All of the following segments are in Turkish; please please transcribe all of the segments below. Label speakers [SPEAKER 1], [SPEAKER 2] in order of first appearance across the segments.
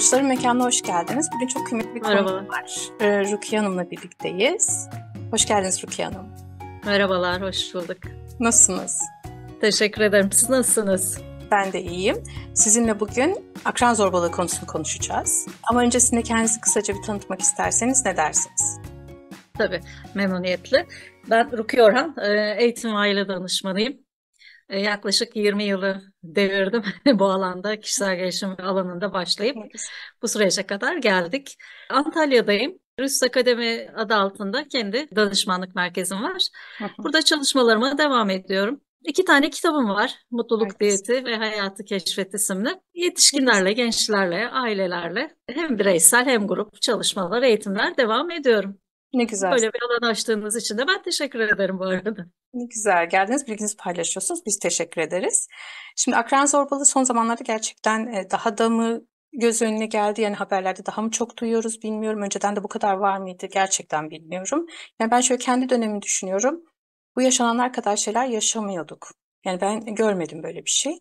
[SPEAKER 1] Koçların Mekanı'na hoş geldiniz. Bugün çok kıymetli bir
[SPEAKER 2] Merhaba.
[SPEAKER 1] konum var. Rukiye Hanım'la birlikteyiz. Hoş geldiniz Rukiye Hanım.
[SPEAKER 2] Merhabalar, hoş bulduk.
[SPEAKER 1] Nasılsınız?
[SPEAKER 2] Teşekkür ederim. Siz nasılsınız?
[SPEAKER 1] Ben de iyiyim. Sizinle bugün akran zorbalığı konusunu konuşacağız. Ama öncesinde kendinizi kısaca bir tanıtmak isterseniz ne dersiniz?
[SPEAKER 2] Tabii, memnuniyetle. Ben Rukiye Orhan, eğitim ve aile danışmanıyım. Yaklaşık 20 yılı devirdim bu alanda, kişisel gelişim alanında başlayıp bu sürece kadar geldik. Antalya'dayım. Rüst Akademi adı altında kendi danışmanlık merkezim var. Burada çalışmalarıma devam ediyorum. 2 tane kitabım var. Mutluluk Diyeti ve Hayatı Keşfet isimli. Yetişkinlerle, gençlerle, ailelerle hem bireysel hem grup çalışmalar, eğitimler devam ediyorum.
[SPEAKER 1] Ne güzel.
[SPEAKER 2] Böyle bir alan açtığınız için de ben teşekkür ederim bu arada.
[SPEAKER 1] Ne güzel geldiniz, bilginizi paylaşıyorsunuz. Biz teşekkür ederiz. Şimdi akran zorbalığı son zamanlarda gerçekten daha da mı göz önüne geldi? Yani haberlerde daha mı çok duyuyoruz bilmiyorum. Önceden de bu kadar var mıydı? Gerçekten bilmiyorum. Yani ben şöyle kendi dönemimi düşünüyorum. Bu yaşananlar kadar şeyler yaşamıyorduk. Yani ben görmedim böyle bir şey.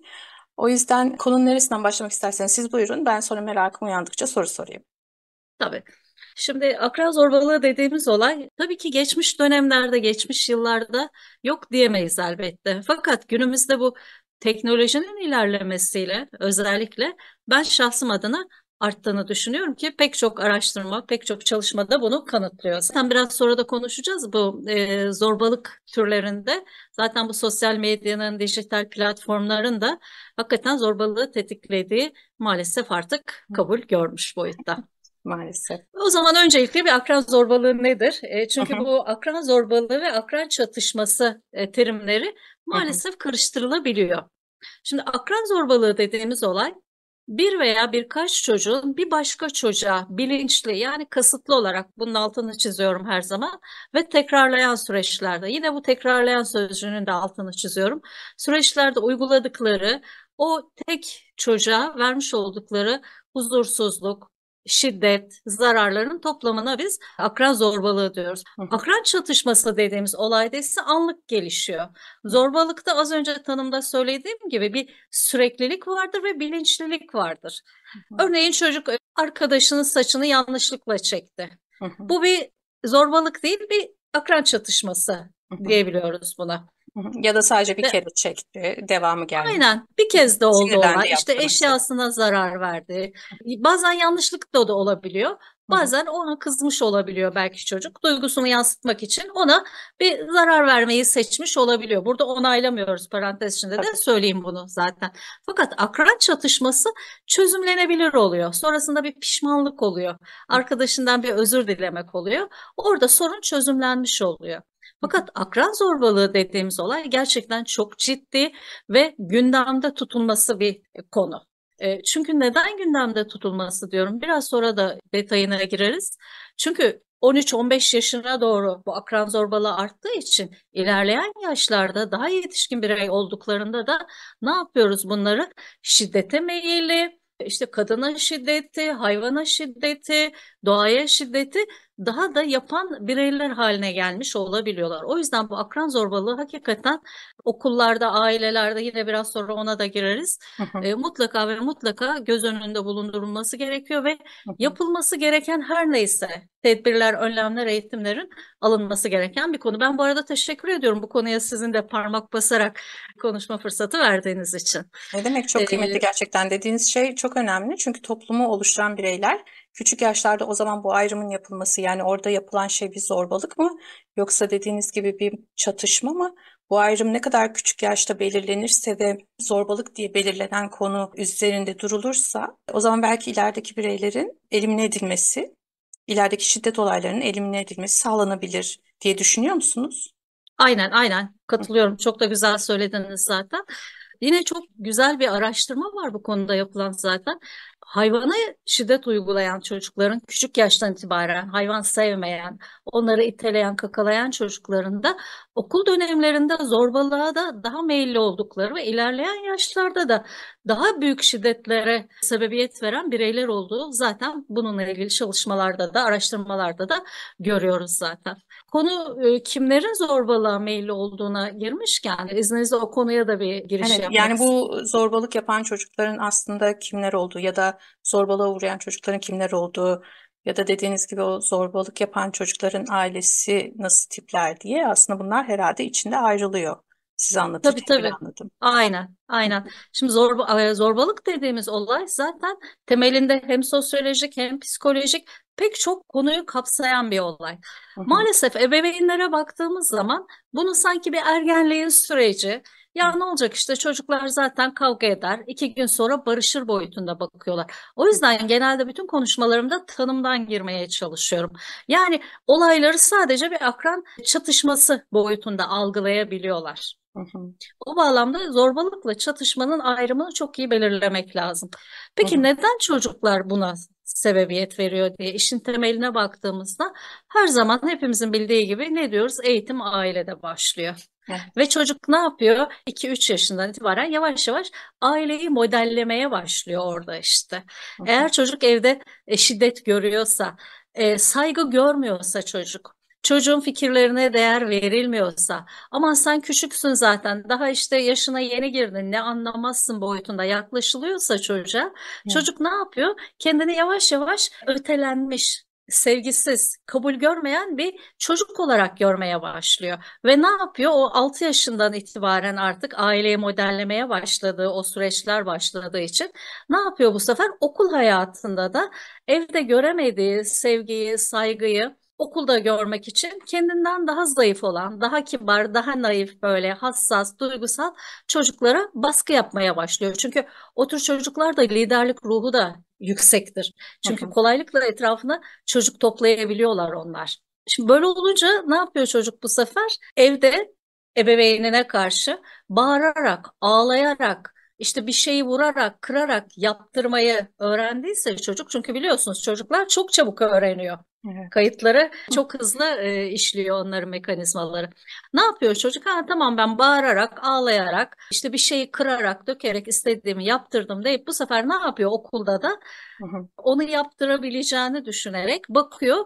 [SPEAKER 1] O yüzden konunun neresinden başlamak isterseniz siz buyurun. Ben sonra merakım uyandıkça soru sorayım.
[SPEAKER 2] Tabii. Şimdi akran zorbalığı dediğimiz olay tabii ki geçmiş dönemlerde, geçmiş yıllarda yok diyemeyiz elbette. Fakat günümüzde bu teknolojinin ilerlemesiyle özellikle ben şahsım adına arttığını düşünüyorum ki pek çok araştırma, pek çok çalışmada bunu kanıtlıyor. Zaten biraz sonra da konuşacağız bu zorbalık türlerinde. Zaten bu sosyal medyanın, dijital platformların da hakikaten zorbalığı tetiklediği maalesef artık kabul görmüş boyutta.
[SPEAKER 1] Maalesef.
[SPEAKER 2] O zaman öncelikle bir akran zorbalığı nedir? Çünkü bu akran zorbalığı ve akran çatışması terimleri maalesef karıştırılabiliyor. Şimdi akran zorbalığı dediğimiz olay bir veya birkaç çocuğun bir başka çocuğa bilinçli yani kasıtlı olarak bunun altını çiziyorum her zaman ve tekrarlayan süreçlerde yine bu tekrarlayan sözcüğünün de altını çiziyorum. Süreçlerde uyguladıkları o tek çocuğa vermiş oldukları huzursuzluk, şiddet, zararların toplamına biz akran zorbalığı diyoruz. Akran çatışması dediğimiz olayda ise anlık gelişiyor. Zorbalıkta az önce tanımda söylediğim gibi bir süreklilik vardır ve bilinçlilik vardır. Örneğin çocuk arkadaşının saçını yanlışlıkla çekti. Bu bir zorbalık değil, bir akran çatışması diyebiliyoruz buna.
[SPEAKER 1] Ya da sadece bir kere çekti, devamı gelmedi.
[SPEAKER 2] Aynen bir kez de oldu
[SPEAKER 1] Sinirlendi,
[SPEAKER 2] olay. İşte
[SPEAKER 1] yaptı mesela.
[SPEAKER 2] eşyasına zarar verdi. Bazen yanlışlıkla da olabiliyor. Bazen ona kızmış olabiliyor belki çocuk. Duygusunu yansıtmak için ona bir zarar vermeyi seçmiş olabiliyor. Burada onaylamıyoruz parantez içinde de söyleyeyim bunu zaten. Fakat akran çatışması çözümlenebilir oluyor. Sonrasında bir pişmanlık oluyor. Arkadaşından bir özür dilemek oluyor. Orada sorun çözümlenmiş oluyor. Fakat akran zorbalığı dediğimiz olay gerçekten çok ciddi ve gündemde tutulması bir konu. Çünkü neden gündemde tutulması diyorum? Biraz sonra da detayına gireriz. Çünkü 13-15 yaşına doğru bu akran zorbalığı arttığı için ilerleyen yaşlarda daha yetişkin birey olduklarında da ne yapıyoruz bunları? Şiddete meyilli, işte kadına şiddeti, hayvana şiddeti, doğaya şiddeti daha da yapan bireyler haline gelmiş olabiliyorlar. O yüzden bu akran zorbalığı hakikaten okullarda, ailelerde yine biraz sonra ona da gireriz. Mutlaka ve mutlaka göz önünde bulundurulması gerekiyor ve yapılması gereken her neyse tedbirler, önlemler, eğitimlerin alınması gereken bir konu. Ben bu arada teşekkür ediyorum bu konuya sizin de parmak basarak konuşma fırsatı verdiğiniz için.
[SPEAKER 1] Ne demek çok kıymetli gerçekten dediğiniz şey çok önemli. Çünkü toplumu oluşturan bireyler küçük yaşlarda o zaman bu ayrımın yapılması yani orada yapılan şey bir zorbalık mı yoksa dediğiniz gibi bir çatışma mı? Bu ayrım ne kadar küçük yaşta belirlenirse ve zorbalık diye belirlenen konu üzerinde durulursa o zaman belki ilerideki bireylerin elimine edilmesi, ilerideki şiddet olaylarının elimine edilmesi sağlanabilir diye düşünüyor musunuz?
[SPEAKER 2] Aynen katılıyorum. Çok da güzel söylediniz zaten. Yine çok güzel bir araştırma var bu konuda yapılan zaten. Hayvana şiddet uygulayan çocukların küçük yaştan itibaren hayvan sevmeyen, onları iteleyen, kakalayan çocukların da okul dönemlerinde zorbalığa da daha meyilli oldukları ve ilerleyen yaşlarda da daha büyük şiddetlere sebebiyet veren bireyler olduğu zaten bununla ilgili çalışmalarda da araştırmalarda da görüyoruz zaten. Konu kimlerin zorbalığa meyilli olduğuna girmişken izninizle o konuya da bir giriş
[SPEAKER 1] Evet,
[SPEAKER 2] yapmak
[SPEAKER 1] yani
[SPEAKER 2] istiyorum.
[SPEAKER 1] bu zorbalık yapan çocukların aslında kimler olduğu ya da zorbalığa uğrayan çocukların kimler olduğu ya da dediğiniz gibi o zorbalık yapan çocukların ailesi nasıl tipler diye aslında bunlar herhalde içinde ayrılıyor. Siz
[SPEAKER 2] Tabii
[SPEAKER 1] anlatırken öyle
[SPEAKER 2] tabii.
[SPEAKER 1] anladım.
[SPEAKER 2] Aynen, aynen. Şimdi zorbalık dediğimiz olay zaten temelinde hem sosyolojik hem psikolojik pek çok konuyu kapsayan bir olay.
[SPEAKER 1] Hı hı,
[SPEAKER 2] Maalesef ebeveynlere baktığımız zaman bunu sanki bir ergenliğin süreci, ya ne olacak işte çocuklar zaten kavga eder, 2 gün sonra barışır boyutunda bakıyorlar. O yüzden genelde bütün konuşmalarımda tanımdan girmeye çalışıyorum. Yani olayları sadece bir akran çatışması boyutunda algılayabiliyorlar.
[SPEAKER 1] hı hı,
[SPEAKER 2] O bağlamda zorbalıkla çatışmanın ayrımını çok iyi belirlemek lazım.
[SPEAKER 1] hı
[SPEAKER 2] Peki
[SPEAKER 1] hı.
[SPEAKER 2] neden çocuklar buna sebebiyet veriyor diye işin temeline baktığımızda her zaman hepimizin bildiği gibi ne diyoruz? Eğitim ailede başlıyor. Ve
[SPEAKER 1] Evet.
[SPEAKER 2] çocuk ne yapıyor? 2-3 yaşından itibaren yavaş yavaş aileyi modellemeye başlıyor orada işte.
[SPEAKER 1] Hı hı,
[SPEAKER 2] Eğer çocuk evde şiddet görüyorsa, saygı görmüyorsa çocuğun fikirlerine değer verilmiyorsa, aman sen küçüksün zaten, daha işte yaşına yeni girdin, ne anlamazsın boyutunda yaklaşılıyorsa çocuğa,
[SPEAKER 1] evet.
[SPEAKER 2] çocuk ne yapıyor? Kendini yavaş yavaş ötelenmiş, sevgisiz, kabul görmeyen bir çocuk olarak görmeye başlıyor. Ve ne yapıyor? O 6 yaşından itibaren artık aileyi modellemeye başladığı, o süreçler başladığı için ne yapıyor bu sefer? Okul hayatında da evde göremediği sevgiyi, saygıyı okulda görmek için kendinden daha zayıf olan, daha kibar, daha naif, böyle hassas, duygusal çocuklara baskı yapmaya başlıyor. Çünkü o tür çocuklarda liderlik ruhu da yüksektir.
[SPEAKER 1] Hı
[SPEAKER 2] Çünkü
[SPEAKER 1] hı,
[SPEAKER 2] kolaylıkla etrafına çocuk toplayabiliyorlar onlar. Şimdi böyle olunca ne yapıyor çocuk bu sefer? Evde ebeveynine karşı bağırarak, ağlayarak, işte bir şeyi vurarak, kırarak yaptırmayı öğrendiyse çocuk, çünkü biliyorsunuz çocuklar çok çabuk öğreniyor.
[SPEAKER 1] evet.
[SPEAKER 2] Kayıtları çok hızlı işliyor onların mekanizmaları. Ne yapıyor çocuk? Ha, tamam, ben bağırarak, ağlayarak, işte bir şeyi kırarak, dökerek istediğimi yaptırdım deyip bu sefer ne yapıyor okulda da?
[SPEAKER 1] Hı hı.
[SPEAKER 2] Onu yaptırabileceğini düşünerek bakıyor.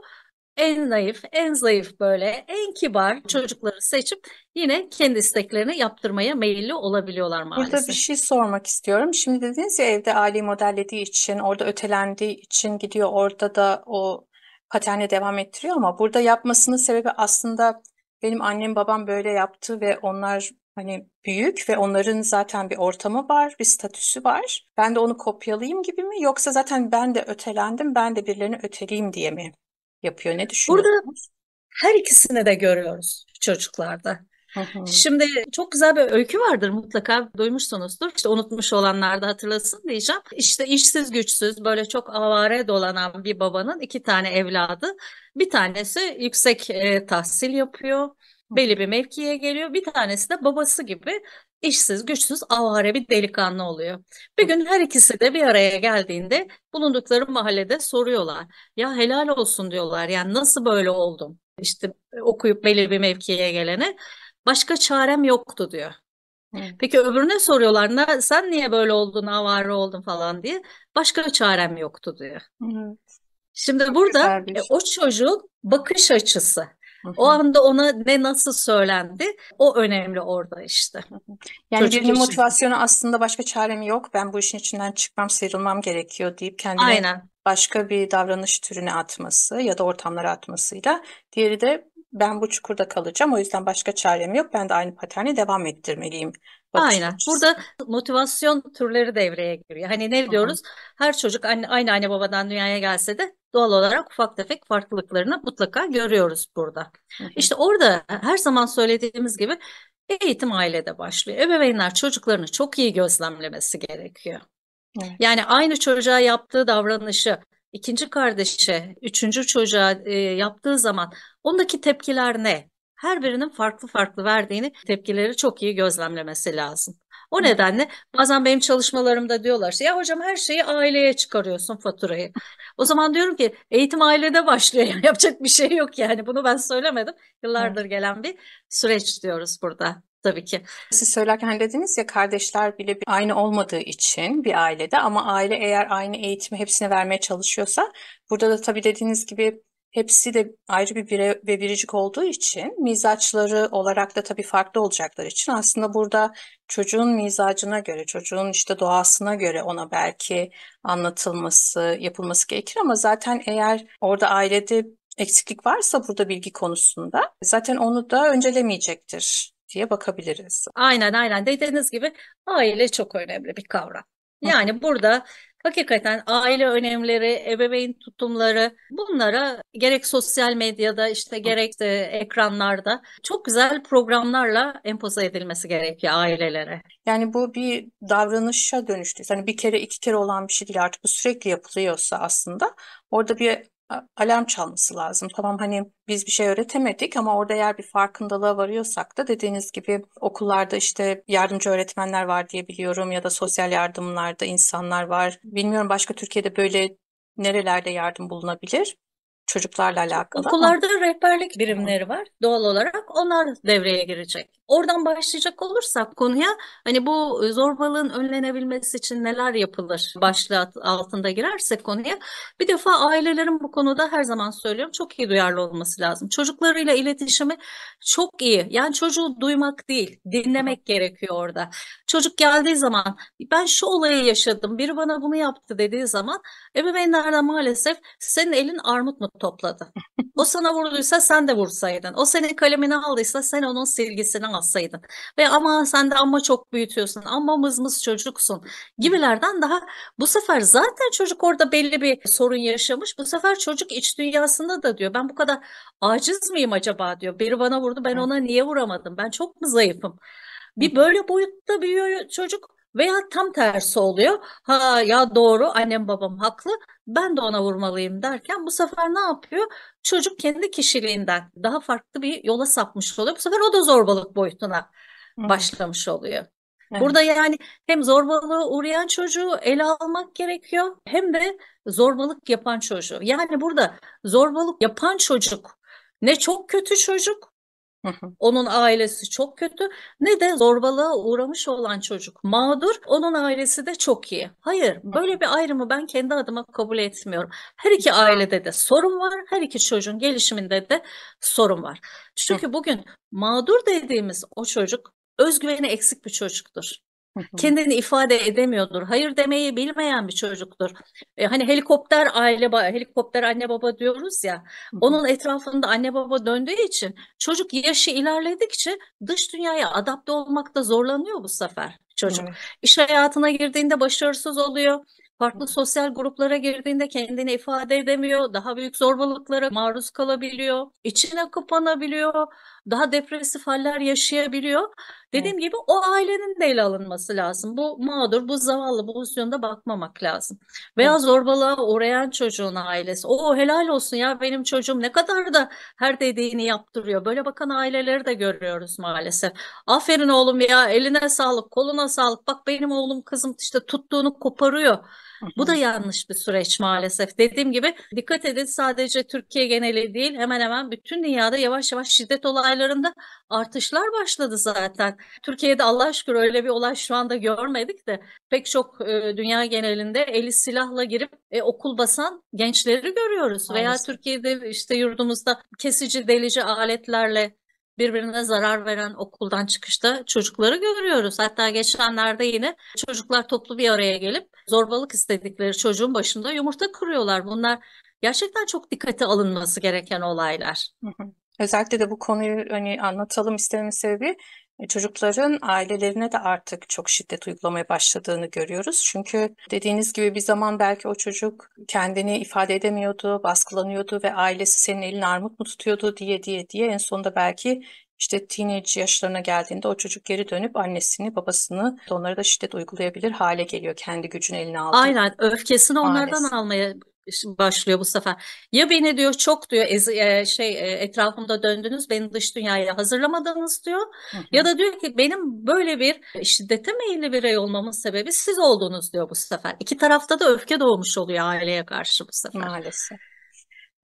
[SPEAKER 2] En naif, en zayıf, böyle en kibar çocukları seçip yine kendi isteklerini yaptırmaya meyilli olabiliyorlar
[SPEAKER 1] Burada bir
[SPEAKER 2] maalesef.
[SPEAKER 1] şey sormak istiyorum. Şimdi dediniz ya evde aileyi modellediği için, orada ötelendiği için gidiyor, orada da o paterni devam ettiriyor ama burada yapmasının sebebi aslında benim annem babam böyle yaptı ve onlar hani büyük ve onların zaten bir ortamı var, bir statüsü var. Ben de onu kopyalayayım gibi mi yoksa zaten ben de ötelendim, ben de birilerini öteleyeyim diye mi yapıyor? Ne
[SPEAKER 2] Burada
[SPEAKER 1] düşünüyorsunuz?
[SPEAKER 2] her ikisini de görüyoruz çocuklarda.
[SPEAKER 1] Hı hı.
[SPEAKER 2] Şimdi çok güzel bir öykü vardır, mutlaka duymuşsunuzdur. İşte unutmuş olanlar da hatırlasın diyeceğim. İşte işsiz güçsüz, böyle çok avare dolanan bir babanın 2 tane evladı. Bir tanesi yüksek tahsil yapıyor,
[SPEAKER 1] Hı hı.
[SPEAKER 2] belli bir mevkiye geliyor. Bir tanesi de babası gibi işsiz güçsüz avare bir delikanlı oluyor. Bir gün her ikisi de bir araya geldiğinde bulundukları mahallede soruyorlar. Ya helal olsun diyorlar. Yani nasıl böyle oldum? İşte okuyup belli bir mevkiye gelene. Başka çarem yoktu diyor.
[SPEAKER 1] Hı.
[SPEAKER 2] Peki öbürüne soruyorlar, sen niye böyle oldun, avare oldun falan diye. Başka çarem yoktu diyor.
[SPEAKER 1] Hı.
[SPEAKER 2] Şimdi
[SPEAKER 1] Çok
[SPEAKER 2] burada
[SPEAKER 1] güzel bir.
[SPEAKER 2] o çocuğun bakış açısı,
[SPEAKER 1] Hı
[SPEAKER 2] o
[SPEAKER 1] hı.
[SPEAKER 2] anda ona ne nasıl söylendi, o önemli orada işte.
[SPEAKER 1] Hı hı. Yani
[SPEAKER 2] Çocuk
[SPEAKER 1] birinin
[SPEAKER 2] için.
[SPEAKER 1] motivasyonu aslında başka çarem yok. Ben bu işin içinden çıkmam, sıyrılmam gerekiyor deyip kendini
[SPEAKER 2] Aynen.
[SPEAKER 1] başka bir davranış türüne atması ya da ortamlara atmasıyla. Diğeri de ben bu çukurda kalacağım. O yüzden başka çarem yok. Ben de aynı paterni devam ettirmeliyim bakış
[SPEAKER 2] Aynen.
[SPEAKER 1] açısı.
[SPEAKER 2] Burada motivasyon türleri devreye giriyor. Hani ne
[SPEAKER 1] Hı hı.
[SPEAKER 2] diyoruz? Her çocuk aynı anne babadan dünyaya gelse de doğal olarak ufak tefek farklılıklarını mutlaka görüyoruz burada.
[SPEAKER 1] Hı hı.
[SPEAKER 2] İşte orada her zaman söylediğimiz gibi eğitim ailede başlıyor. Ebeveynler çocuklarını çok iyi gözlemlemesi gerekiyor.
[SPEAKER 1] Evet.
[SPEAKER 2] Yani aynı çocuğa yaptığı davranışı ikinci kardeşe, üçüncü çocuğa yaptığı zaman ondaki tepkiler ne? Her birinin farklı farklı verdiğini tepkileri çok iyi gözlemlemesi lazım. O
[SPEAKER 1] Evet.
[SPEAKER 2] nedenle bazen benim çalışmalarımda diyorlar işte, ya hocam her şeyi aileye çıkarıyorsun faturayı. O zaman diyorum ki eğitim ailede başlıyor. Yani yapacak bir şey yok yani, bunu ben söylemedim.
[SPEAKER 1] Evet.
[SPEAKER 2] Yıllardır gelen bir süreç diyoruz burada tabii ki.
[SPEAKER 1] Siz söylerken hani dediniz ya kardeşler bile aynı olmadığı için bir ailede ama aile eğer aynı eğitimi hepsine vermeye çalışıyorsa burada da tabii dediğiniz gibi hepsi de ayrı bir birey ve biricik olduğu için mizaçları olarak da tabii farklı olacakları için aslında burada çocuğun mizacına göre, çocuğun işte doğasına göre ona belki anlatılması, yapılması gerekir ama zaten eğer orada ailede eksiklik varsa burada bilgi konusunda zaten onu da öncelemeyecektir diye bakabiliriz.
[SPEAKER 2] Aynen dediğiniz gibi aile çok önemli bir kavram.
[SPEAKER 1] Hı hı.
[SPEAKER 2] Yani burada hakikaten aile önemleri, ebeveyn tutumları bunlara gerek sosyal medyada işte gerek de ekranlarda çok güzel programlarla empoze edilmesi gerekiyor ailelere.
[SPEAKER 1] Yani bu bir davranışa dönüştü. Yani bir kere iki kere olan bir şey değil artık bu sürekli yapılıyorsa aslında orada bir alarm çalması lazım. Tamam hani biz bir şey öğretemedik ama orada eğer bir farkındalığa varıyorsak da dediğiniz gibi okullarda işte yardımcı öğretmenler var diye biliyorum ya da sosyal yardımlarda insanlar var. Bilmiyorum başka Türkiye'de böyle nerelerde yardım bulunabilir çocuklarla alakalı ama.
[SPEAKER 2] Okullarda rehberlik
[SPEAKER 1] Hı hı.
[SPEAKER 2] birimleri var doğal olarak onlar devreye girecek. Oradan başlayacak olursak konuya hani bu zorbalığın önlenebilmesi için neler yapılır başlığı altında girersek konuya bir defa ailelerin bu konuda her zaman söylüyorum çok iyi duyarlı olması lazım. Çocuklarıyla iletişimi çok iyi yani çocuğu duymak değil dinlemek gerekiyor orada. Çocuk geldiği zaman ben şu olayı yaşadım biri bana bunu yaptı dediği zaman ebeveynlerden maalesef senin elin armut mu topladı? O sana vurduysa sen de vursaydın. O senin kalemini aldıysa sen onun silgisini alsaydın. Ve ama sen de amma çok büyütüyorsun. Amma mızmız çocuksun gibilerden daha bu sefer zaten çocuk orada belli bir sorun yaşamış. Bu sefer çocuk iç dünyasında da diyor ben bu kadar aciz miyim acaba diyor. Biri bana vurdu ben ona niye vuramadım? Ben çok mu zayıfım? Bir böyle boyutta büyüyor çocuk veya tam tersi oluyor. Ha ya doğru annem babam haklı ben de ona vurmalıyım derken bu sefer ne yapıyor? Çocuk kendi kişiliğinden daha farklı bir yola sapmış oluyor. Bu sefer o da zorbalık boyutuna
[SPEAKER 1] Hı hı.
[SPEAKER 2] başlamış oluyor.
[SPEAKER 1] Evet.
[SPEAKER 2] Burada yani hem zorbalığa uğrayan çocuğu ele almak gerekiyor hem de zorbalık yapan çocuğu. Yani burada zorbalık yapan çocuk ne çok kötü çocuk
[SPEAKER 1] Hı hı.
[SPEAKER 2] onun ailesi çok kötü ne de zorbalığa uğramış olan çocuk mağdur, onun ailesi de çok iyi. Hayır, böyle bir ayrımı ben kendi adıma kabul etmiyorum. Her iki ailede de sorun var, her iki çocuğun gelişiminde de sorun var.
[SPEAKER 1] Hı
[SPEAKER 2] Çünkü bugün mağdur dediğimiz o çocuk özgüveni eksik bir çocuktur.
[SPEAKER 1] hı.
[SPEAKER 2] Kendini ifade edemiyordur. Hayır demeyi bilmeyen bir çocuktur. Hani helikopter aile, helikopter anne baba diyoruz ya.
[SPEAKER 1] Hı hı.
[SPEAKER 2] Onun etrafında anne baba döndüğü için çocuk yaşı ilerledikçe dış dünyaya adapte olmakta zorlanıyor bu sefer çocuk.
[SPEAKER 1] Evet.
[SPEAKER 2] İş hayatına girdiğinde başarısız oluyor. Farklı sosyal gruplara girdiğinde kendini ifade edemiyor. Daha büyük zorbalıklara maruz kalabiliyor. İçine kapanabiliyor. Daha depresif haller yaşayabiliyor.
[SPEAKER 1] Evet.
[SPEAKER 2] Dediğim gibi o ailenin de ele alınması lazım. Bu mağdur, bu zavallı bu pozisyonda bakmamak lazım.
[SPEAKER 1] Evet.
[SPEAKER 2] Veya zorbalığa uğrayan çocuğun ailesi. O helal olsun ya benim çocuğum ne kadar da her dediğini yaptırıyor. Böyle bakan aileleri de görüyoruz maalesef. Aferin oğlum ya eline sağlık, koluna sağlık. Bak benim oğlum kızım işte tuttuğunu koparıyor.
[SPEAKER 1] Hı
[SPEAKER 2] Bu da
[SPEAKER 1] hı.
[SPEAKER 2] yanlış bir süreç maalesef. Dediğim gibi dikkat edin sadece Türkiye geneli değil hemen hemen bütün dünyada yavaş yavaş şiddet olaylarında artışlar başladı zaten. Türkiye'de Allah'a şükür öyle bir olay şu anda görmedik de pek çok dünya genelinde eli silahla girip okul basan gençleri görüyoruz. Veya
[SPEAKER 1] Maalesef.
[SPEAKER 2] Türkiye'de işte yurdumuzda kesici delici aletlerle birbirine zarar veren okuldan çıkışta çocukları görüyoruz. Hatta geçenlerde yine çocuklar toplu bir araya gelip zorbalık istedikleri çocuğun başında yumurta kırıyorlar. Bunlar gerçekten çok dikkate alınması gereken olaylar.
[SPEAKER 1] Hı hı. Özellikle de bu konuyu hani anlatalım istememin sebebi çocukların ailelerine de artık çok şiddet uygulamaya başladığını görüyoruz. Çünkü dediğiniz gibi bir zaman belki o çocuk kendini ifade edemiyordu, baskılanıyordu ve ailesi senin elin armut mu tutuyordu diye en sonunda belki işte teenage yaşlarına geldiğinde o çocuk geri dönüp annesini, babasını onlara da şiddet uygulayabilir hale geliyor kendi gücünü eline aldığı
[SPEAKER 2] Aynen öfkesini onlardan
[SPEAKER 1] maalesef.
[SPEAKER 2] almaya başlıyor bu sefer. Ya beni diyor çok diyor etrafımda döndünüz beni dış dünyaya hazırlamadınız diyor.
[SPEAKER 1] Hı
[SPEAKER 2] Ya
[SPEAKER 1] hı.
[SPEAKER 2] da diyor ki benim böyle bir şiddete meyilli birey olmamın sebebi siz oldunuz diyor bu sefer. İki tarafta da öfke doğmuş oluyor aileye karşı bu sefer.
[SPEAKER 1] Maalesef.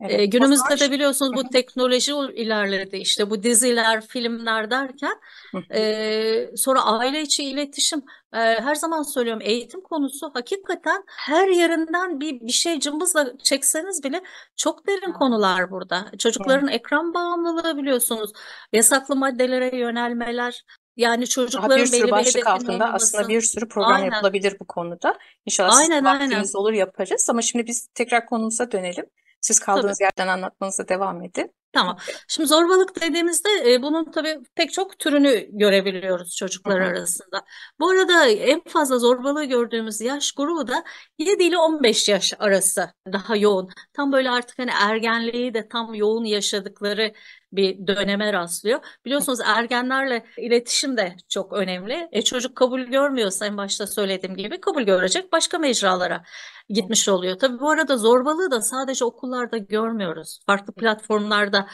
[SPEAKER 1] Evet. O zaman
[SPEAKER 2] Günümüzde de biliyorsunuz bu teknoloji ilerledi. İşte bu diziler, filmler derken
[SPEAKER 1] Hı hı.
[SPEAKER 2] sonra aile içi iletişim, her zaman söylüyorum, eğitim konusu hakikaten her yerinden bir şey cımbızla çekseniz bile çok derin konular burada.
[SPEAKER 1] Evet.
[SPEAKER 2] Çocukların ekran bağımlılığı biliyorsunuz, yasaklı maddelere yönelmeler, yani
[SPEAKER 1] Daha bir
[SPEAKER 2] çocukların
[SPEAKER 1] sürü
[SPEAKER 2] belli bir
[SPEAKER 1] başlık
[SPEAKER 2] hedefinin
[SPEAKER 1] altında aslında
[SPEAKER 2] olmaması.
[SPEAKER 1] bir sürü program
[SPEAKER 2] Aynen,
[SPEAKER 1] yapılabilir bu konuda. İnşallah sizin
[SPEAKER 2] aynen, aynen.
[SPEAKER 1] vaktiniz olur yaparız. Ama şimdi biz tekrar konumuza dönelim. Siz
[SPEAKER 2] Tabii.
[SPEAKER 1] kaldığınız yerden anlatmanıza devam edin.
[SPEAKER 2] Tamam. Şimdi zorbalık dediğimizde bunun tabii pek çok türünü görebiliyoruz
[SPEAKER 1] Hı
[SPEAKER 2] çocuklar
[SPEAKER 1] hı.
[SPEAKER 2] arasında. Bu arada en fazla zorbalığı gördüğümüz yaş grubu da 7 ile 15 yaş arası daha yoğun. Tam böyle artık hani ergenliği de tam yoğun yaşadıkları bir döneme rastlıyor. Biliyorsunuz ergenlerle iletişim de çok önemli. Çocuk kabul görmüyorsa, en başta söylediğim gibi, kabul görecek başka mecralara gitmiş oluyor. Tabii bu arada zorbalığı da sadece okullarda görmüyoruz. Farklı platformlarda,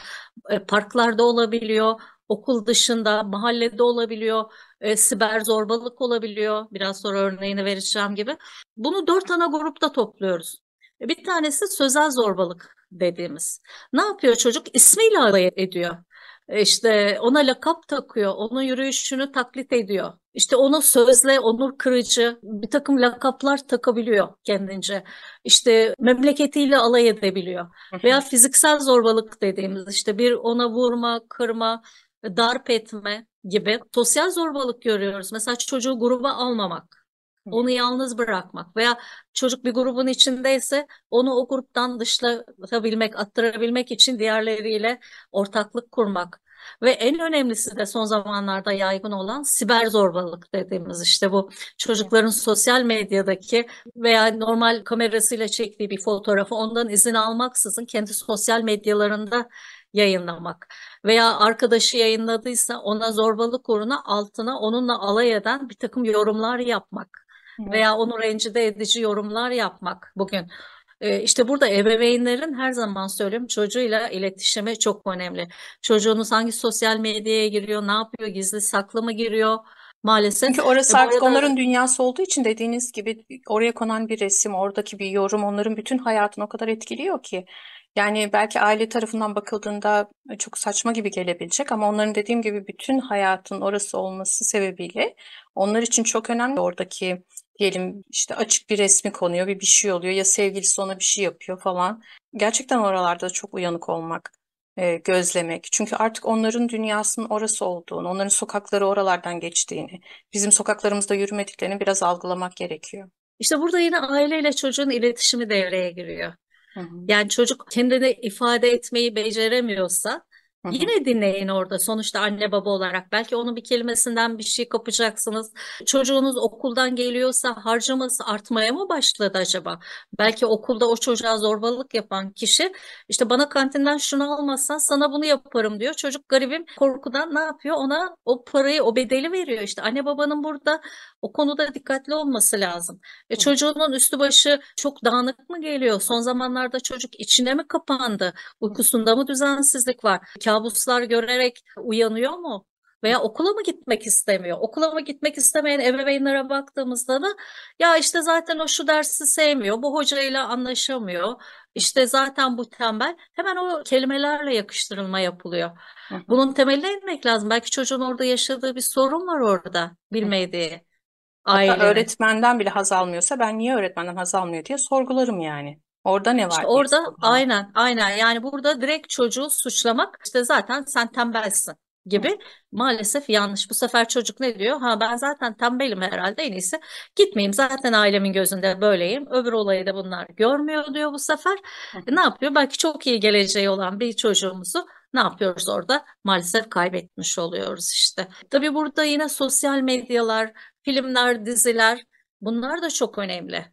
[SPEAKER 2] parklarda olabiliyor, okul dışında, mahallede olabiliyor, siber zorbalık olabiliyor. Biraz sonra örneğini vereceğim gibi. Bunu 4 ana grupta topluyoruz. Bir tanesi sözel zorbalık dediğimiz. Ne yapıyor çocuk? İsmiyle alay ediyor. İşte ona lakap takıyor, onun yürüyüşünü taklit ediyor. İşte onu sözle onur kırıcı bir takım lakaplar takabiliyor kendince. İşte memleketiyle alay edebiliyor.
[SPEAKER 1] Hı hı.
[SPEAKER 2] Veya fiziksel zorbalık dediğimiz, işte bir ona vurma, kırma, darp etme gibi sosyal zorbalık görüyoruz. Mesela çocuğu gruba almamak, onu yalnız bırakmak veya çocuk bir grubun içindeyse onu o gruptan dışlatabilmek, attırabilmek için diğerleriyle ortaklık kurmak. Ve en önemlisi de son zamanlarda yaygın olan siber zorbalık dediğimiz, işte bu çocukların sosyal medyadaki veya normal kamerasıyla çektiği bir fotoğrafı ondan izin almaksızın kendi sosyal medyalarında yayınlamak veya arkadaşı yayınladıysa ona zorbalık uğruna altına onunla alay eden bir takım yorumlar yapmak
[SPEAKER 1] Evet.
[SPEAKER 2] veya onu rencide edici yorumlar yapmak bugün. İşte burada ebeveynlerin, her zaman söylüyorum, çocuğuyla iletişimi çok önemli. Çocuğunuz hangi sosyal medyaya giriyor, ne yapıyor, gizli saklı mı giriyor? Maalesef.
[SPEAKER 1] Çünkü orası
[SPEAKER 2] Bu
[SPEAKER 1] artık
[SPEAKER 2] arada
[SPEAKER 1] onların dünyası olduğu için dediğiniz gibi oraya konan bir resim, oradaki bir yorum onların bütün hayatını o kadar etkiliyor ki. Yani belki aile tarafından bakıldığında çok saçma gibi gelebilecek ama onların dediğim gibi bütün hayatın orası olması sebebiyle onlar için çok önemli. Oradaki diyelim işte açık bir resmi konuyor, bir şey oluyor ya sevgilisi ona bir şey yapıyor falan. Gerçekten oralarda çok uyanık olmak, gözlemek. Çünkü artık onların dünyasının orası olduğunu, onların sokakları oralardan geçtiğini, bizim sokaklarımızda yürümediklerini biraz algılamak gerekiyor.
[SPEAKER 2] işte burada yine aileyle çocuğun iletişimi devreye giriyor.
[SPEAKER 1] Hı hı.
[SPEAKER 2] Yani çocuk kendini ifade etmeyi beceremiyorsa
[SPEAKER 1] Hı hı.
[SPEAKER 2] yine dinleyin orada. Sonuçta anne baba olarak belki onun bir kelimesinden bir şey kapacaksınız. Çocuğunuz okuldan geliyorsa harcaması artmaya mı başladı acaba? Belki okulda o çocuğa zorbalık yapan kişi, işte bana kantinden şunu almazsan sana bunu yaparım diyor. Çocuk garibim korkudan ne yapıyor? Ona o parayı, o bedeli veriyor. İşte anne babanın burada o konuda dikkatli olması lazım.
[SPEAKER 1] Hı.
[SPEAKER 2] Çocuğunun üstü başı çok dağınık mı geliyor? Son zamanlarda çocuk içine mi kapandı? Uykusunda mı düzensizlik var? Kabuslar görerek uyanıyor mu? Veya okula mı gitmek istemiyor? Okula mı gitmek istemeyen ebeveynlere baktığımızda da, ya işte zaten o şu dersi sevmiyor, bu hocayla anlaşamıyor. İşte zaten bu tembel. Hemen o kelimelerle yakıştırılma yapılıyor.
[SPEAKER 1] Hı hı.
[SPEAKER 2] Bunun temeline inmek lazım. Belki çocuğun orada yaşadığı bir sorun var orada,
[SPEAKER 1] Hı.
[SPEAKER 2] bilmediği
[SPEAKER 1] Hatta
[SPEAKER 2] ailenin.
[SPEAKER 1] öğretmenden bile haz almıyorsa ben niye öğretmenden haz almıyor diye sorgularım yani. Orada ne
[SPEAKER 2] İşte
[SPEAKER 1] var diye
[SPEAKER 2] orada
[SPEAKER 1] sorgularım.
[SPEAKER 2] aynen, aynen, yani burada direkt çocuğu suçlamak, işte zaten sen tembelsin
[SPEAKER 1] Hı.
[SPEAKER 2] gibi, maalesef yanlış. Bu sefer çocuk ne diyor? Ha, ben zaten tembelim herhalde, en iyisi gitmeyeyim, zaten ailemin gözünde böyleyim. Öbür olayı da bunlar görmüyor diyor bu sefer.
[SPEAKER 1] Hı.
[SPEAKER 2] Ne yapıyor? Belki çok iyi geleceği olan bir çocuğumuzu ne yapıyoruz orada? Maalesef kaybetmiş oluyoruz işte. Tabii burada yine sosyal medyalar, filmler, diziler, bunlar da çok önemli.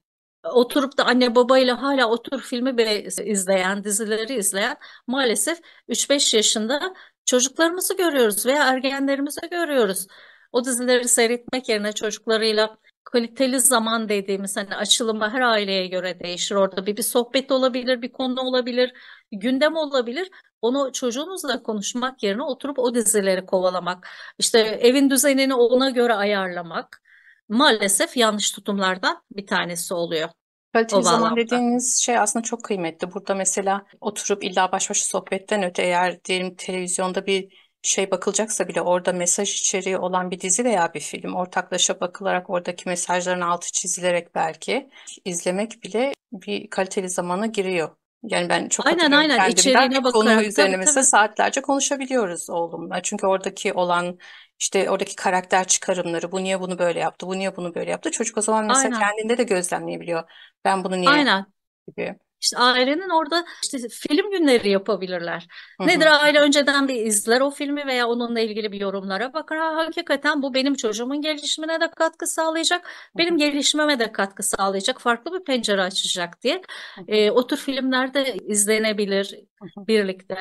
[SPEAKER 2] Oturup da anne babayla hala otur filmi izleyen, dizileri izleyen, maalesef 3-5 yaşında çocuklarımızı görüyoruz veya ergenlerimizi görüyoruz. O dizileri seyretmek yerine çocuklarıyla kaliteli zaman dediğimiz, hani açılımı her aileye göre değişir. Orada bir sohbet olabilir, bir konu olabilir, bir gündem olabilir. Onu çocuğunuzla konuşmak yerine oturup o dizileri kovalamak, işte evin düzenini ona göre ayarlamak, maalesef yanlış tutumlardan bir tanesi oluyor. o
[SPEAKER 1] Kaliteli zaman
[SPEAKER 2] bağlamda.
[SPEAKER 1] dediğiniz şey aslında çok kıymetli. Burada mesela oturup illa baş başa sohbetten öte eğer diyelim televizyonda bir şey bakılacaksa bile orada mesaj içeriği olan bir dizi veya bir film ortaklaşa bakılarak oradaki mesajların altı çizilerek belki izlemek bile bir kaliteli zamana giriyor. Yani ben çok
[SPEAKER 2] Aynen
[SPEAKER 1] hatırlıyorum
[SPEAKER 2] aynen
[SPEAKER 1] kendimden bir
[SPEAKER 2] içeriğine
[SPEAKER 1] konu
[SPEAKER 2] bakarak
[SPEAKER 1] üzerine
[SPEAKER 2] tabii
[SPEAKER 1] mesela
[SPEAKER 2] tabii.
[SPEAKER 1] saatlerce konuşabiliyoruz oğlumla. Çünkü oradaki olan işte oradaki karakter çıkarımları, bu niye bunu böyle yaptı, bu niye bunu böyle yaptı. Çocuk o zaman mesela
[SPEAKER 2] Aynen.
[SPEAKER 1] kendinde de gözlemleyebiliyor. Ben bunu niye yaptım
[SPEAKER 2] Aynen.
[SPEAKER 1] gibi.
[SPEAKER 2] İşte ailenin orada işte film günleri yapabilirler.
[SPEAKER 1] Hı
[SPEAKER 2] Nedir,
[SPEAKER 1] hı,
[SPEAKER 2] aile önceden bir izler o filmi veya onunla ilgili bir yorumlara bakar. Ha, hakikaten bu benim çocuğumun gelişimine de katkı sağlayacak,
[SPEAKER 1] hı
[SPEAKER 2] benim
[SPEAKER 1] hı,
[SPEAKER 2] gelişimime de katkı sağlayacak, farklı bir pencere açacak diye.
[SPEAKER 1] hı hı,
[SPEAKER 2] O tür filmler de izlenebilir
[SPEAKER 1] hı hı,
[SPEAKER 2] birlikte.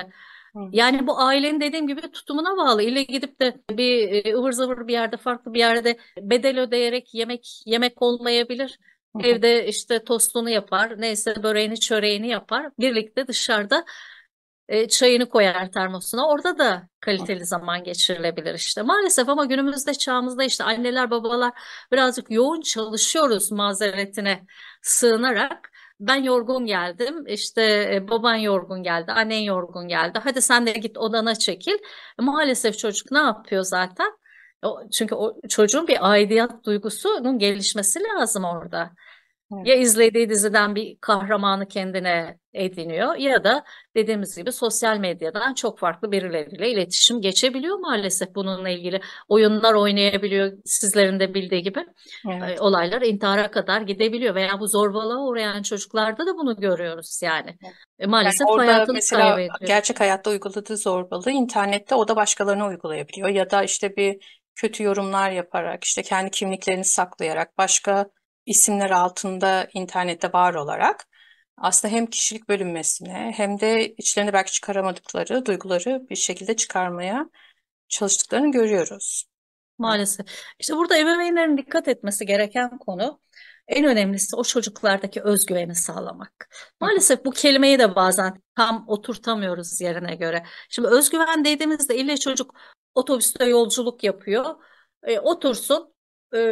[SPEAKER 1] hı
[SPEAKER 2] Yani bu ailenin dediğim gibi tutumuna bağlı. İlle gidip de bir ıvır zıvır bir yerde, farklı bir yerde bedel ödeyerek yemek olmayabilir.
[SPEAKER 1] hı,
[SPEAKER 2] Evde işte tostunu yapar, neyse böreğini, çöreğini yapar. Birlikte dışarıda çayını koyar termosuna. Orada da
[SPEAKER 1] hı
[SPEAKER 2] kaliteli zaman geçirilebilir işte. Maalesef ama günümüzde çağımızda işte anneler, babalar birazcık yoğun çalışıyoruz mazeretine sığınarak. Ben yorgun geldim, işte baban yorgun geldi, annen yorgun geldi. Hadi sen de git odana çekil. Maalesef çocuk ne yapıyor zaten? Çünkü o çocuğun bir aidiyet duygusunun gelişmesi lazım orada.
[SPEAKER 1] hı.
[SPEAKER 2] Ya izlediği diziden bir kahramanı kendine ediniyor ya da dediğimiz gibi sosyal medyadan çok farklı birileriyle iletişim geçebiliyor maalesef bununla ilgili. Oyunlar oynayabiliyor sizlerin de bildiği gibi.
[SPEAKER 1] Evet.
[SPEAKER 2] Olaylar intihara kadar gidebiliyor veya bu zorbalığa uğrayan çocuklarda da bunu görüyoruz yani.
[SPEAKER 1] Yani
[SPEAKER 2] Maalesef
[SPEAKER 1] orada
[SPEAKER 2] hayatını
[SPEAKER 1] mesela
[SPEAKER 2] kaybediyor.
[SPEAKER 1] gerçek hayatta uyguladığı zorbalığı internette o da başkalarına uygulayabiliyor. Ya da işte bir kötü yorumlar yaparak, işte kendi kimliklerini saklayarak, başka isimler altında internette var olarak aslında hem kişilik bölünmesine hem de içlerinde belki çıkaramadıkları duyguları bir şekilde çıkarmaya çalıştıklarını görüyoruz. Evet.
[SPEAKER 2] Maalesef. İşte burada ebeveynlerin dikkat etmesi gereken konu, en önemlisi o çocuklardaki özgüveni sağlamak.
[SPEAKER 1] Hı hı,
[SPEAKER 2] Maalesef bu kelimeyi de bazen tam oturtamıyoruz yerine göre. Şimdi özgüven dediğimizde ille çocuk otobüste yolculuk yapıyor. Otursun,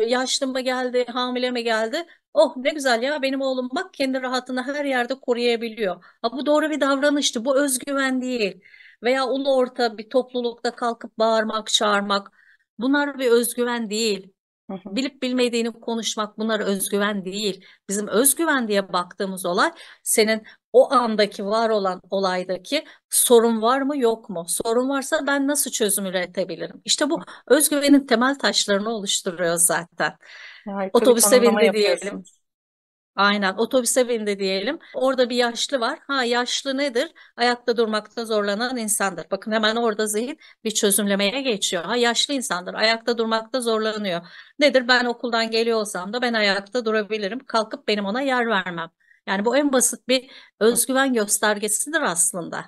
[SPEAKER 2] yaşlı mı geldi, hamile mi geldi? Oh ne güzel ya, benim oğlum bak kendi rahatını her yerde koruyabiliyor. Ha, bu doğru bir davranıştı. Bu özgüven değil. Veya ulu orta bir toplulukta kalkıp bağırmak, çağırmak. Bunlar bir özgüven değil.
[SPEAKER 1] hı hı.
[SPEAKER 2] Bilip bilmediğini konuşmak, bunlar özgüven değil. Bizim özgüven diye baktığımız olay, senin o andaki var olan olaydaki sorun var mı yok mu? Sorun varsa ben nasıl çözüm üretebilirim? İşte bu özgüvenin temel taşlarını oluşturuyor zaten.
[SPEAKER 1] Harika bir
[SPEAKER 2] Otobüse
[SPEAKER 1] tanımlama
[SPEAKER 2] bindi diyelim.
[SPEAKER 1] yapıyorsunuz.
[SPEAKER 2] Aynen, otobüse bindi diyelim. Orada bir yaşlı var. Ha, yaşlı nedir? Ayakta durmakta zorlanan insandır. Bakın hemen orada zihin bir çözümlemeye geçiyor. Ha, yaşlı insandır. Ayakta durmakta zorlanıyor. Nedir? Ben okuldan geliyor olsam da ben ayakta durabilirim. Kalkıp benim ona yer vermem. Yani bu en basit bir özgüven göstergesidir aslında.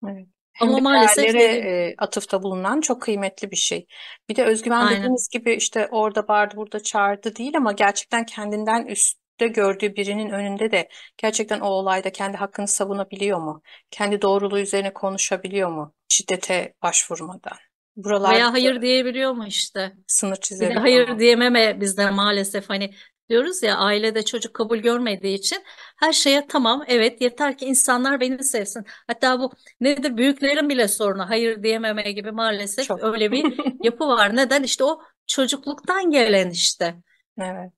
[SPEAKER 1] Evet. Hem de
[SPEAKER 2] Ama maalesef
[SPEAKER 1] değerlere
[SPEAKER 2] dediğim
[SPEAKER 1] atıfta bulunan çok kıymetli bir şey. Bir de özgüven
[SPEAKER 2] aynen.
[SPEAKER 1] dediğiniz gibi işte orada bağırdı, burada çağırdı değil ama gerçekten kendinden üstte gördüğü birinin önünde de gerçekten o olayda kendi hakkını savunabiliyor mu? Kendi doğruluğu üzerine konuşabiliyor mu? Şiddete başvurmadan. Buralarda
[SPEAKER 2] Veya hayır diyebiliyor mu işte?
[SPEAKER 1] sınır
[SPEAKER 2] Bir de
[SPEAKER 1] çizebiliyor
[SPEAKER 2] hayır
[SPEAKER 1] mu?
[SPEAKER 2] diyememe bizde maalesef, hani diyoruz ya, ailede çocuk kabul görmediği için her şeye tamam, evet, yeter ki insanlar beni sevsin. Hatta bu nedir, büyüklerin bile sorunu hayır diyememe gibi, maalesef
[SPEAKER 1] Çok.
[SPEAKER 2] öyle bir yapı var. Neden? İşte o çocukluktan gelen işte.
[SPEAKER 1] Evet.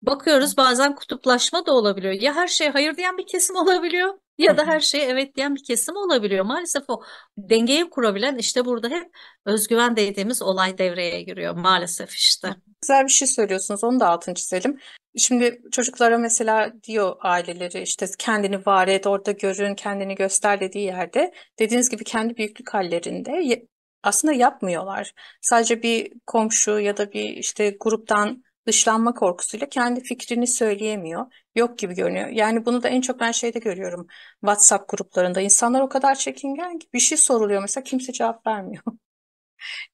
[SPEAKER 2] Bakıyoruz bazen kutuplaşma da olabiliyor. Ya her şeye hayır diyen bir kesim olabiliyor ya da her şeye evet diyen bir kesim olabiliyor. Maalesef o dengeyi kurabilen işte burada hep özgüven dediğimiz olay devreye giriyor maalesef işte.
[SPEAKER 1] Güzel bir şey söylüyorsunuz. Onu da altını çizelim. Şimdi çocuklara mesela diyor aileleri işte kendini var et, orada görün, kendini göster dediği yerde dediğiniz gibi kendi büyüklük hallerinde aslında yapmıyorlar. Sadece bir komşu ya da bir işte gruptan dışlanma korkusuyla kendi fikrini söyleyemiyor. Yok gibi görünüyor. Yani bunu da en çok ben şeyde görüyorum. WhatsApp gruplarında insanlar o kadar çekingen ki bir şey soruluyor mesela kimse cevap vermiyor.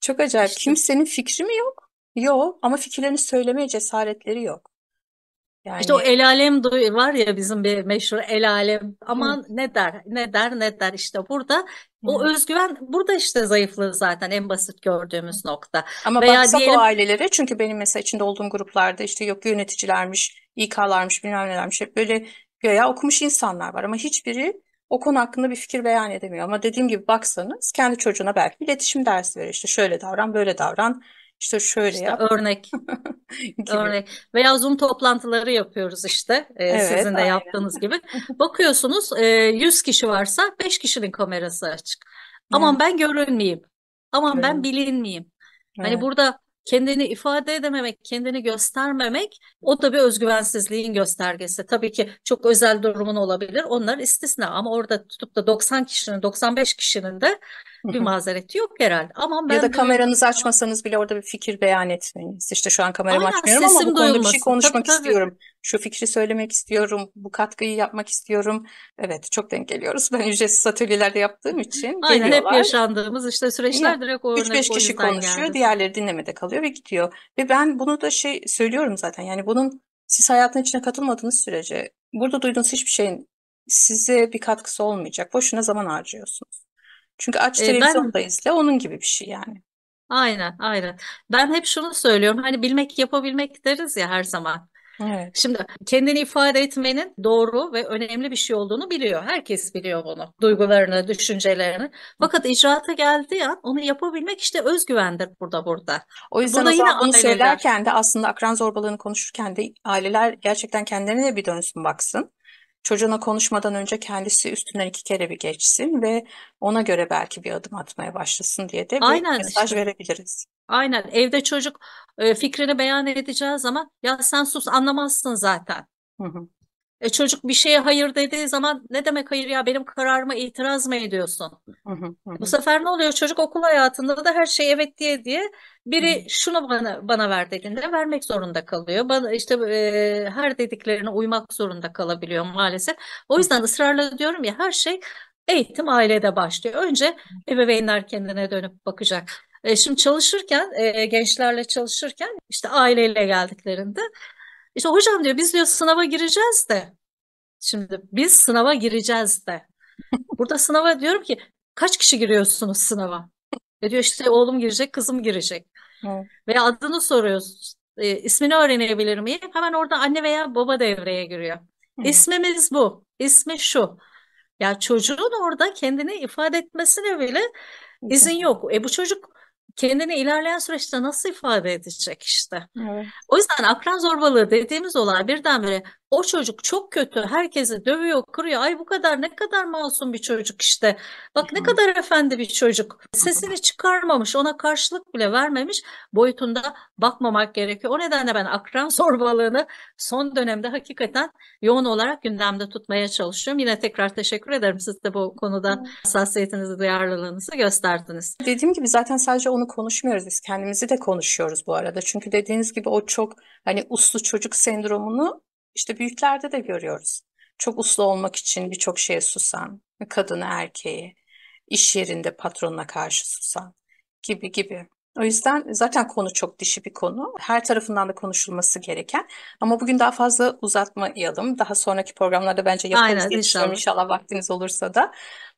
[SPEAKER 1] Çok acayip.
[SPEAKER 2] İşte
[SPEAKER 1] Kimsenin fikri mi yok? Yok ama fikirlerini söylemeye cesaretleri yok.
[SPEAKER 2] İşte o
[SPEAKER 1] Yani
[SPEAKER 2] el alem var ya, bizim bir meşhur el alem,
[SPEAKER 1] evet,
[SPEAKER 2] aman ne der ne der ne der, işte burada o
[SPEAKER 1] evet.
[SPEAKER 2] özgüven, burada işte zayıflığı zaten en basit gördüğümüz nokta.
[SPEAKER 1] Ama
[SPEAKER 2] Veya
[SPEAKER 1] baksak o
[SPEAKER 2] diyelim
[SPEAKER 1] ailelere çünkü benim mesela içinde olduğum gruplarda işte yok yöneticilermiş, İK'larmış, bilmem nelermiş. Hep böyle güya okumuş insanlar var ama hiçbiri o konu hakkında bir fikir beyan edemiyor. Ama dediğim gibi baksanız kendi çocuğuna belki iletişim dersi verir. İşte şöyle davran, böyle davran, işte şöyle
[SPEAKER 2] İşte
[SPEAKER 1] yap gibi.
[SPEAKER 2] örnek veya Zoom toplantıları yapıyoruz işte
[SPEAKER 1] Evet,
[SPEAKER 2] sizin de
[SPEAKER 1] aynen.
[SPEAKER 2] yaptığınız gibi. Bakıyorsunuz 100 kişi varsa 5 kişinin kamerası açık.
[SPEAKER 1] Evet,
[SPEAKER 2] Aman ben görünmeyeyim. Aman ben
[SPEAKER 1] görün.
[SPEAKER 2] bilinmeyeyim. Hani
[SPEAKER 1] Evet.
[SPEAKER 2] burada kendini ifade edememek, kendini göstermemek o da bir özgüvensizliğin göstergesi. Tabii ki çok özel durumun olabilir. Onlar istisna ama orada tutup da 90 kişinin, 95 kişinin de bir mazereti yok herhalde. Aman
[SPEAKER 1] Ya da
[SPEAKER 2] ben duyulmayayım.
[SPEAKER 1] kameranızı açmasanız bile orada bir fikir beyan etmeniz. İşte şu an kameramı
[SPEAKER 2] Aynen
[SPEAKER 1] açmıyorum ama bu
[SPEAKER 2] sesim
[SPEAKER 1] konuda bir şey
[SPEAKER 2] duyulmasın. Tabii
[SPEAKER 1] konuşmak
[SPEAKER 2] tabii.
[SPEAKER 1] istiyorum. Şu fikri söylemek istiyorum. Bu katkıyı yapmak istiyorum. Evet, çok denk geliyoruz. Ben ücretsiz atölyelerde yaptığım için
[SPEAKER 2] Aynen hep
[SPEAKER 1] geliyorlar.
[SPEAKER 2] yaşandığımız işte
[SPEAKER 1] Ya
[SPEAKER 2] süreçler direkt o
[SPEAKER 1] üç
[SPEAKER 2] örnek
[SPEAKER 1] beş
[SPEAKER 2] o
[SPEAKER 1] kişi
[SPEAKER 2] yüzden
[SPEAKER 1] konuşuyor,
[SPEAKER 2] geldi.
[SPEAKER 1] diğerleri dinlemede kalıyor ve gidiyor. Ve ben bunu da şey söylüyorum zaten. Yani bunun siz hayatın içine katılmadığınız sürece burada duyduğunuz hiçbir şeyin size bir katkısı olmayacak. Boşuna zaman harcıyorsunuz. Çünkü aç
[SPEAKER 2] Ben
[SPEAKER 1] televizyonda izle onun gibi bir şey yani.
[SPEAKER 2] aynen. Ben hep şunu söylüyorum. Hani bilmek yapabilmek deriz ya her zaman.
[SPEAKER 1] Evet.
[SPEAKER 2] Şimdi kendini ifade etmenin doğru ve önemli bir şey olduğunu biliyor. Herkes biliyor bunu. Duygularını, düşüncelerini. Fakat icraata geldiği an onu yapabilmek işte özgüvendir burada.
[SPEAKER 1] O yüzden
[SPEAKER 2] Burada
[SPEAKER 1] o
[SPEAKER 2] yine
[SPEAKER 1] zaman bunu
[SPEAKER 2] aileler.
[SPEAKER 1] söylerken de aslında akran zorbalığını konuşurken de aileler gerçekten kendilerine de bir dönsün baksın. Çocuğuna konuşmadan önce kendisi üstünden 2 kere bir geçsin ve ona göre belki bir adım atmaya başlasın diye de bir
[SPEAKER 2] Aynen
[SPEAKER 1] mesaj
[SPEAKER 2] işte.
[SPEAKER 1] verebiliriz.
[SPEAKER 2] Aynen evde çocuk fikrini beyan edeceği zaman ya sen sus anlamazsın zaten.
[SPEAKER 1] Hı hı,
[SPEAKER 2] Çocuk bir şeye hayır dediği zaman ne demek hayır ya benim kararıma itiraz mı ediyorsun?
[SPEAKER 1] hı hı, hı
[SPEAKER 2] Bu
[SPEAKER 1] hı,
[SPEAKER 2] sefer ne oluyor? Çocuk okul hayatında da her şey evet diye
[SPEAKER 1] hı hı,
[SPEAKER 2] biri şunu bana ver dediğinde vermek zorunda kalıyor. Bana işte her dediklerine uymak zorunda kalabiliyor maalesef. O yüzden ısrarla diyorum ya her şey eğitim ailede başlıyor. Önce ebeveynler kendine dönüp bakacak. Şimdi çalışırken gençlerle çalışırken işte aileyle geldiklerinde işte hocam diyor biz diyor sınava gireceğiz de şimdi biz sınava gireceğiz de. Burada sınava diyorum ki kaç kişi giriyorsunuz sınava? Diyor işte oğlum girecek, kızım girecek.
[SPEAKER 1] hı
[SPEAKER 2] Veya adını soruyoruz. İsmini öğrenebilir miyim? Hemen orada anne veya baba devreye giriyor.
[SPEAKER 1] hı,
[SPEAKER 2] İsmimiz bu, ismi şu. Ya çocuğun orada kendini ifade etmesine bile
[SPEAKER 1] izin
[SPEAKER 2] izin yok. Bu çocuk kendini ilerleyen süreçte nasıl ifade edecek işte?
[SPEAKER 1] evet.
[SPEAKER 2] O yüzden akran zorbalığı dediğimiz olay birdenbire o çocuk çok kötü, herkesi dövüyor, kırıyor. Ay bu kadar ne kadar masum bir çocuk işte. Bak ne
[SPEAKER 1] Hı
[SPEAKER 2] kadar efendi bir çocuk.
[SPEAKER 1] hı.
[SPEAKER 2] Sesini çıkarmamış, ona karşılık bile vermemiş boyutunda bakmamak gerekiyor. O nedenle ben akran zorbalığını son dönemde hakikaten yoğun olarak gündemde tutmaya çalışıyorum. Yine tekrar teşekkür ederim. Siz de bu konuda hassasiyetinizi, duyarlılığınızı gösterdiniz.
[SPEAKER 1] Dediğim gibi zaten sadece onu konuşmuyoruz, biz kendimizi de konuşuyoruz bu arada. Çünkü dediğiniz gibi o çok hani uslu çocuk sendromunu işte büyüklerde de görüyoruz. Çok uslu olmak için birçok şeye susan, kadını erkeği, iş yerinde patronuna karşı susan gibi gibi. O yüzden zaten konu çok dişi bir konu. Her tarafından da konuşulması gereken. Ama bugün daha fazla uzatmayalım. Daha sonraki programlarda bence yaparız
[SPEAKER 2] Aynen
[SPEAKER 1] diye düşünüyorum.
[SPEAKER 2] inşallah.
[SPEAKER 1] İnşallah vaktiniz olursa da.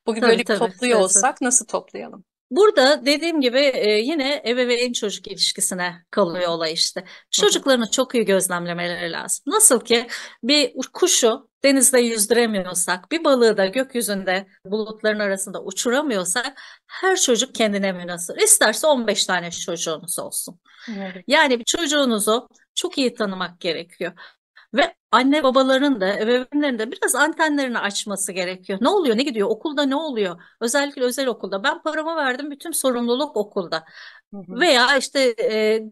[SPEAKER 1] Bugün böyle
[SPEAKER 2] Tabii
[SPEAKER 1] bir
[SPEAKER 2] tabii.
[SPEAKER 1] topluyor olsak nasıl toplayalım?
[SPEAKER 2] Burada dediğim gibi yine ebeveyn çocuk ilişkisine kalıyor olay işte.
[SPEAKER 1] Hı hı,
[SPEAKER 2] Çocuklarını çok iyi gözlemlemeleri lazım. Nasıl ki bir kuşu denizde yüzdüremiyorsak, bir balığı da gökyüzünde bulutların arasında uçuramıyorsak her çocuk kendine münhasır. İsterse 15 tane çocuğunuz olsun.
[SPEAKER 1] evet.
[SPEAKER 2] Yani bir çocuğunuzu çok iyi tanımak gerekiyor. Ve anne babaların da ebeveynlerin de biraz antenlerini açması gerekiyor. Ne oluyor, ne gidiyor, okulda ne oluyor? Özellikle özel okulda. Ben paramı verdim, bütün sorumluluk okulda.
[SPEAKER 1] Hı hı,
[SPEAKER 2] Veya işte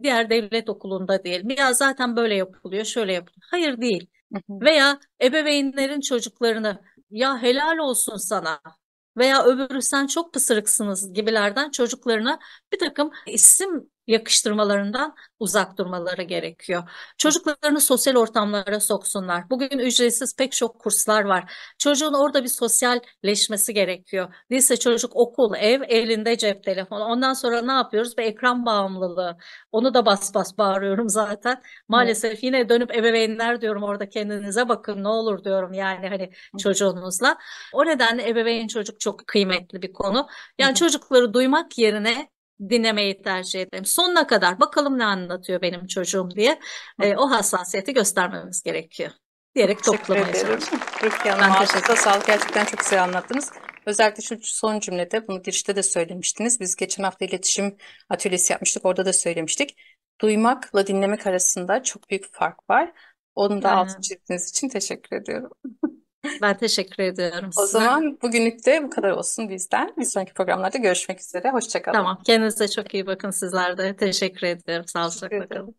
[SPEAKER 2] diğer devlet okulunda diyelim. Ya zaten böyle yapılıyor, şöyle yapılıyor. Hayır değil.
[SPEAKER 1] hı hı,
[SPEAKER 2] Veya ebeveynlerin çocuklarını ya helal olsun sana veya öbürü sen çok pısırıksınız gibilerden çocuklarına bir takım isim yakıştırmalarından uzak durmaları gerekiyor. Çocuklarını sosyal ortamlara soksunlar. Bugün ücretsiz pek çok kurslar var. Çocuğun orada bir sosyalleşmesi gerekiyor. Değilse çocuk okul, ev, elinde cep telefonu. Ondan sonra ne yapıyoruz? Bir ekran bağımlılığı. Onu da bas bas bağırıyorum zaten.
[SPEAKER 1] evet,
[SPEAKER 2] Maalesef yine dönüp ebeveynler diyorum orada kendinize bakın ne olur diyorum yani hani çocuğunuzla. O nedenle ebeveyn çocuk çok kıymetli bir konu.
[SPEAKER 1] hı
[SPEAKER 2] Yani
[SPEAKER 1] hı,
[SPEAKER 2] çocukları duymak yerine dinlemeyi tercih ederim. Sonuna kadar bakalım ne anlatıyor benim çocuğum diye o hassasiyeti göstermemiz gerekiyor diyerek
[SPEAKER 1] Teşekkür
[SPEAKER 2] toplamaya
[SPEAKER 1] ederim.
[SPEAKER 2] çalıştım.
[SPEAKER 1] Rukiye Hanım,
[SPEAKER 2] Ben
[SPEAKER 1] ağzınıza
[SPEAKER 2] teşekkür
[SPEAKER 1] sağlık. Gerçekten çok güzel anlattınız. Özellikle şu son cümlede, bunu girişte de söylemiştiniz. Biz geçen hafta iletişim atölyesi yapmıştık. Orada da söylemiştik. Duymakla dinlemek arasında çok büyük fark var. Onun da altını
[SPEAKER 2] ederim.
[SPEAKER 1] çizdiğiniz için teşekkür ediyorum.
[SPEAKER 2] Ben teşekkür ediyorum
[SPEAKER 1] O
[SPEAKER 2] size.
[SPEAKER 1] zaman bugünlük de bu kadar olsun bizden. Bir sonraki programlarda görüşmek üzere. Hoşça kalın.
[SPEAKER 2] Tamam. Kendinize çok iyi bakın sizler de. Teşekkür ediyorum.
[SPEAKER 1] Teşekkür
[SPEAKER 2] Sağlıcakla
[SPEAKER 1] ederim.
[SPEAKER 2] kalın.